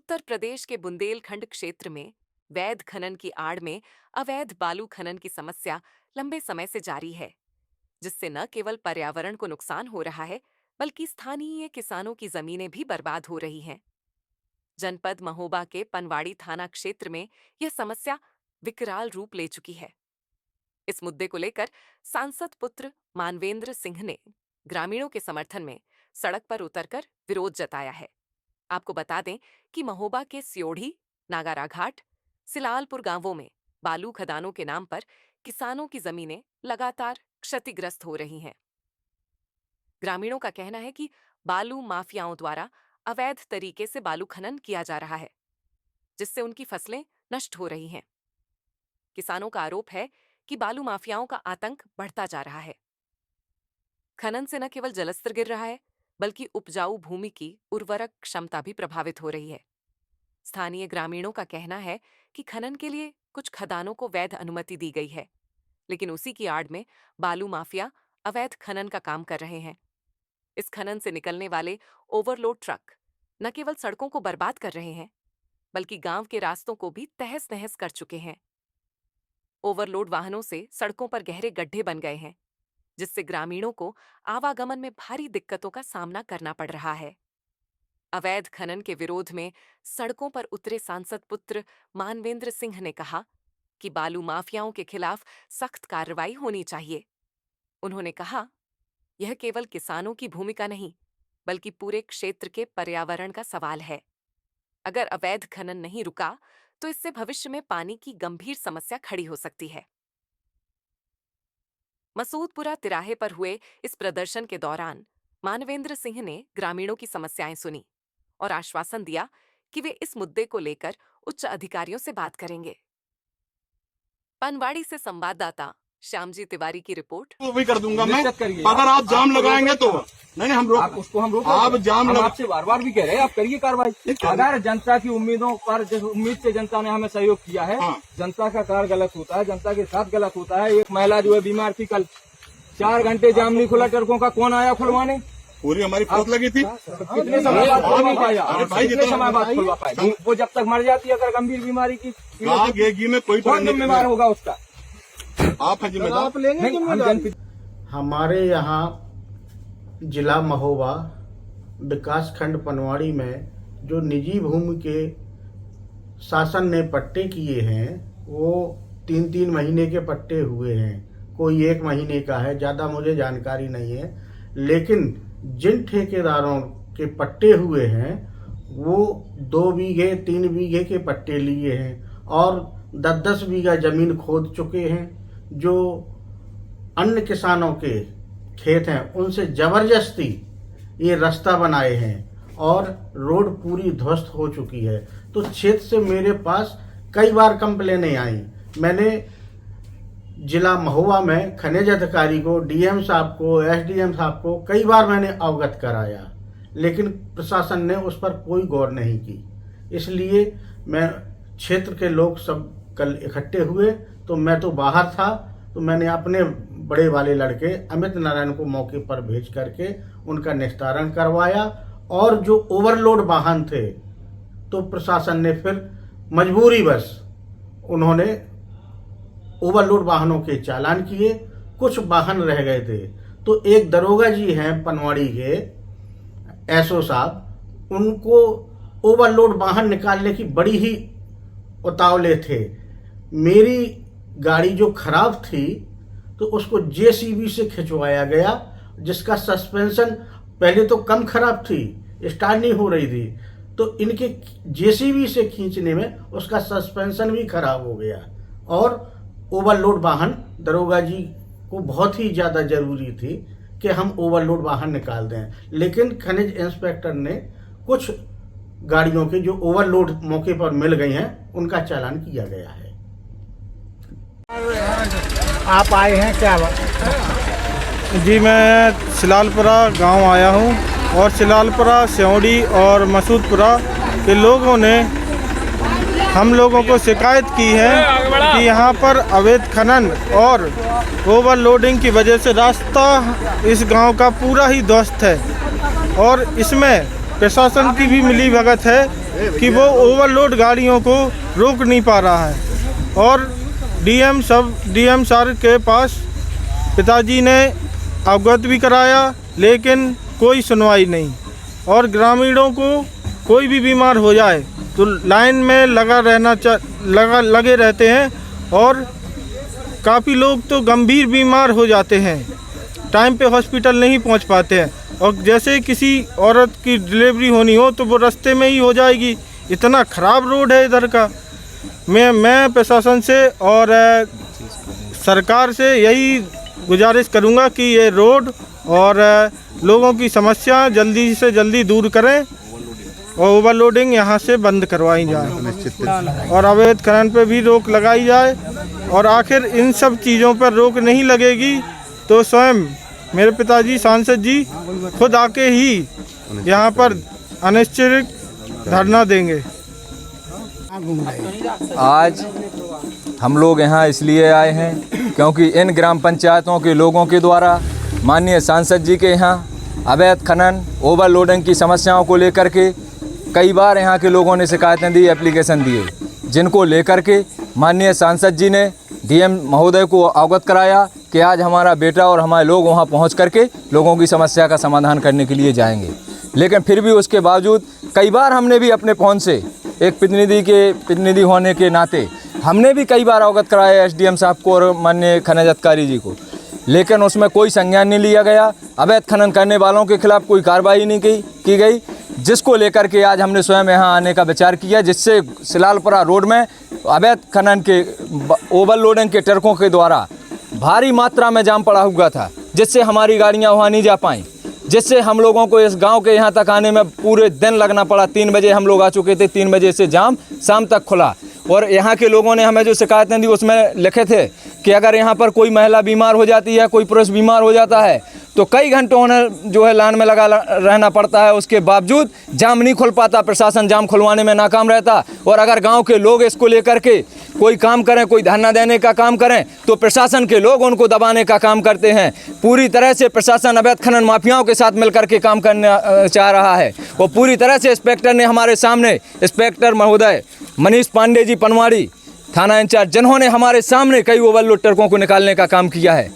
उत्तर प्रदेश के बुंदेलखंड क्षेत्र में वैध खनन की आड़ में अवैध बालू खनन की समस्या लंबे समय से जारी है, जिससे न केवल पर्यावरण को नुकसान हो रहा है, बल्कि स्थानीय किसानों की जमीनें भी बर्बाद हो रही हैं। जनपद महोबा के पनवाड़ी थाना क्षेत्र में यह समस्या विकराल रूप ले चुकी है। इस मुद्दे को लेकर सांसद पुत्र मानवेंद्र सिंह ने ग्रामीणों के समर्थन में सड़क पर उतरकर विरोध जताया है। आपको बता दें कि महोबा के स्योढ़ी, नागारा घाट, सिलालपुर गांवों में बालू खदानों के नाम पर किसानों की जमीनें लगातार क्षतिग्रस्त हो रही हैं। ग्रामीणों का कहना है कि बालू माफियाओं द्वारा अवैध तरीके से बालू खनन किया जा रहा है, जिससे उनकी फसलें नष्ट हो रही हैं। किसानों का आरोप है कि बालू माफियाओं का आतंक बढ़ता जा रहा है। खनन से न केवल जलस्तर गिर रहा है, बल्कि उपजाऊ भूमि की उर्वरक क्षमता भी प्रभावित हो रही है। स्थानीय ग्रामीणों का कहना है कि खनन के लिए कुछ खदानों को वैध अनुमति दी गई है, लेकिन उसी की आड़ में बालू माफिया अवैध खनन का काम कर रहे हैं। इस खनन से निकलने वाले ओवरलोड ट्रक न केवल सड़कों को बर्बाद कर रहे हैं, बल्कि गांव के रास्तों को भी तहस नहस कर चुके हैं। ओवरलोड वाहनों से सड़कों पर गहरे गड्ढे बन गए हैं, जिससे ग्रामीणों को आवागमन में भारी दिक्कतों का सामना करना पड़ रहा है। अवैध खनन के विरोध में सड़कों पर उतरे सांसद पुत्र मानवेंद्र सिंह ने कहा कि बालू माफियाओं के खिलाफ सख्त कार्रवाई होनी चाहिए। उन्होंने कहा, यह केवल किसानों की भूमिका नहीं, बल्कि पूरे क्षेत्र के पर्यावरण का सवाल है। अगर अवैध खनन नहीं रुका, तो इससे भविष्य में पानी की गंभीर समस्या खड़ी हो सकती है। मसूदपुरा तिराहे पर हुए इस प्रदर्शन के दौरान मानवेंद्र सिंह ने ग्रामीणों की समस्याएं सुनी और आश्वासन दिया कि वे इस मुद्दे को लेकर उच्च अधिकारियों से बात करेंगे। पनवाड़ी से संवाददाता श्यामजी तिवारी की रिपोर्ट। तो वही कर दूंगा मैं, अगर आप जाम लगाएंगे तो नहीं हम रोक उसको हम रोक आप जाम हम आपसे बार बार भी कह रहे हैं, आप करिए कार्रवाई। अगर जनता की उम्मीदों पर, जिस उम्मीद से जनता ने हमें सहयोग किया है, हाँ। जनता का कार्य गलत होता है, जनता के साथ गलत होता है। एक महिला जो है बीमार थी, कल 4 घंटे जाम नहीं खुला ट्रकों का, कौन आया खुलवाने? पूरी हमारी फोर्स लगी थी। कितने समय बाद खुल नहीं पाया? कितने समय बाद खुलवा पाए? वो जब तक मर जाती है अगर गंभीर बीमारी की, में कोई कौन जिम्मेवार होगा उसका? आप हैं जिम्मेदार। आप लेंगे। हमारे यहाँ जिला महोबा विकास खंड पनवाड़ी में जो निजी भूमि के शासन ने पट्टे किए हैं, वो 3-3 महीने के पट्टे हुए हैं। कोई 1 महीने का है, ज़्यादा मुझे जानकारी नहीं है। लेकिन जिन ठेकेदारों के पट्टे हुए हैं, वो 2 बीघे 3 बीघे के पट्टे लिए हैं और 10-10 बीघा जमीन खोद चुके हैं। जो अन्य किसानों के खेत हैं, उनसे जबरदस्ती ये रास्ता बनाए हैं और रोड पूरी ध्वस्त हो चुकी है। तो क्षेत्र से मेरे पास कई बार कंप्लेनें आई। मैंने जिला महोबा में खनिज अधिकारी को, डीएम साहब को, एसडीएम साहब को कई बार मैंने अवगत कराया, लेकिन प्रशासन ने उस पर कोई गौर नहीं की। इसलिए मैं क्षेत्र के लोग सब कल इकट्ठे हुए, तो मैं तो बाहर था, तो मैंने अपने बड़े वाले लड़के अमित नारायण को मौके पर भेज करके उनका निस्तारण करवाया। और जो ओवरलोड वाहन थे, तो प्रशासन ने फिर मजबूरीवश उन्होंने ओवरलोड वाहनों के चालान किए। कुछ वाहन रह गए थे, तो एक दरोगा जी हैं पनवाड़ी के, एसओ साहब, उनको ओवरलोड वाहन निकालने की बड़ी ही उतावले थे। मेरी गाड़ी जो खराब थी, तो उसको जेसीबी से खिंचवाया गया, जिसका सस्पेंशन पहले तो कम खराब थी, स्टार्ट नहीं हो रही थी, तो इनके जेसीबी से खींचने में उसका सस्पेंशन भी खराब हो गया। और ओवरलोड वाहन, दरोगा जी को बहुत ही ज़्यादा ज़रूरी थी कि हम ओवरलोड वाहन निकाल दें, लेकिन खनिज इंस्पेक्टर ने कुछ गाड़ियों के जो ओवरलोड मौके पर मिल गई हैं, उनका चालान किया गया है। आप आए हैं क्या? जी, मैं सिलालपुरा गांव आया हूं और सिलालपुरा, स्योढ़ी और मसूदपुरा के लोगों ने हम लोगों को शिकायत की है कि यहाँ पर अवैध खनन और ओवरलोडिंग की वजह से रास्ता इस गांव का पूरा ही ध्वस्त है और इसमें प्रशासन की भी मिलीभगत है कि वो ओवरलोड गाड़ियों को रोक नहीं पा रहा है। और डीएम सर के पास पिताजी ने अवगत भी कराया, लेकिन कोई सुनवाई नहीं। और ग्रामीणों को कोई भी बीमार हो जाए तो लाइन में लगे रहते हैं, और काफ़ी लोग तो गंभीर बीमार हो जाते हैं, टाइम पे हॉस्पिटल नहीं पहुंच पाते हैं। और जैसे किसी औरत की डिलीवरी होनी हो तो वो रास्ते में ही हो जाएगी। इतना ख़राब रोड है इधर का। मैं प्रशासन से और सरकार से यही गुजारिश करूंगा कि ये रोड और लोगों की समस्या जल्दी से जल्दी दूर करें और ओवरलोडिंग यहाँ से बंद करवाई जाए और अवैध खनन पे भी रोक लगाई जाए। और आखिर इन सब चीज़ों पर रोक नहीं लगेगी तो स्वयं मेरे पिताजी सांसद जी खुद आके ही यहाँ पर अनिश्चित धरना देंगे। आज हम लोग यहाँ इसलिए आए हैं क्योंकि इन ग्राम पंचायतों के लोगों के द्वारा माननीय सांसद जी के यहाँ अवैध खनन ओवरलोडिंग की समस्याओं को लेकर के कई बार यहाँ के लोगों ने शिकायतें दी, एप्लीकेशन दिए, जिनको लेकर के माननीय सांसद जी ने डीएम महोदय को अवगत कराया कि आज हमारा बेटा और हमारे लोग वहाँ पहुँच करके लोगों की समस्या का समाधान करने के लिए जाएंगे। लेकिन फिर भी उसके बावजूद कई बार हमने भी अपने फ़ोन से एक प्रतिनिधि होने के नाते हमने भी कई बार अवगत कराया एसडीएम साहब को और माननीय खनिज अधिकारी जी को, लेकिन उसमें कोई संज्ञान नहीं लिया गया। अवैध खनन करने वालों के खिलाफ कोई कार्रवाई नहीं की गई, जिसको लेकर के आज हमने स्वयं यहाँ आने का विचार किया, जिससे सिलालपुरा रोड में अवैध खनन के ओवरलोडिंग के ट्रकों के द्वारा भारी मात्रा में जाम पड़ा हुआ था, जिससे हमारी गाड़ियाँ वहाँ नहीं जा पाईं, जिससे हम लोगों को इस गांव के यहाँ तक आने में पूरे दिन लगना पड़ा। 3 बजे हम लोग आ चुके थे, 3 बजे से जाम शाम तक खुला। और यहाँ के लोगों ने हमें जो शिकायतें दी उसमें लिखे थे कि अगर यहाँ पर कोई महिला बीमार हो जाती है, कोई पुरुष बीमार हो जाता है तो कई घंटों उन्हें जो है लाइन में लगा रहना पड़ता है। उसके बावजूद जाम नहीं खुल पाता, प्रशासन जाम खुलवाने में नाकाम रहता। और अगर गांव के लोग इसको लेकर के कोई काम करें, कोई धरना देने का काम करें तो प्रशासन के लोग उनको दबाने का काम करते हैं। पूरी तरह से प्रशासन अवैध खनन माफियाओं के साथ मिलकर के काम करना चाह रहा है। और पूरी तरह से इंस्पेक्टर ने हमारे सामने, इंस्पेक्टर महोदय मनीष पांडे जी पनवाड़ी थाना इंचार्ज, जिन्होंने हमारे सामने कई ओवरलोड ट्रकों को निकालने का काम किया है।